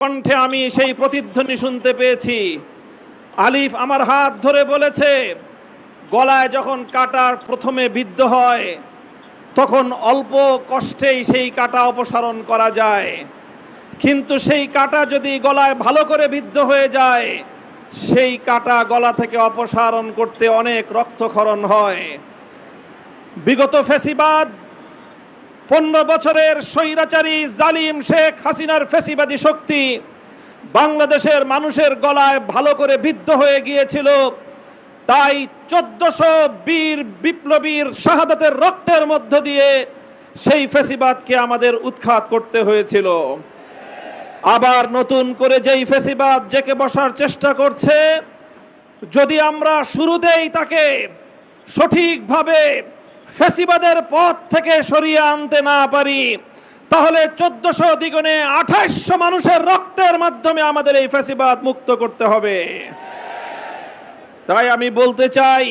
কণ্ঠে আমি সেই প্রতিধ্বনি শুনতে পেয়েছি। আলিফ আমার হাত ধরে বলেছে, গলায় যখন কাটা প্রথমে বিদ্ধ হয় তখন অল্প কষ্টেই সেই কাটা অপসারণ করা যায়, কিন্তু সেই কাটা যদি গলায় ভালো করে বিদ্ধ হয়ে যায় সেই কাটা গলা থেকে অপসারণ করতে অনেক রক্তক্ষরণ হয়। বিগত ফ্যাসিবাদ 15 বছরের স্বৈরাচারী জালিম শেখ হাসিনার ফ্যাসিবাদী শক্তি বাংলাদেশের মানুষের গলায় ভালো করে বিদ্ধ হয়ে গিয়েছিল। তাই 1400 বীর বিপ্লবীর শাহাদাতের রক্তের মধ্য দিয়ে সেই ফ্যাসিবাদকে আমাদের উৎখাত করতে হয়েছিল। আবার নতুন করে যেই ফ্যাসিবাদ জেকে বসার চেষ্টা করছে, যদি আমরা শুরুতেই তাকে সঠিকভাবে ফ্যাসিবাদের পথ থেকে সরিয়ে আনতে না পারি, তাহলে 1400 দ্বিগুণে 2800 মানুষের রক্তের মাধ্যমে আমাদের এই ফ্যাসিবাদ মুক্ত করতে হবে। তাই আমি বলতে চাই,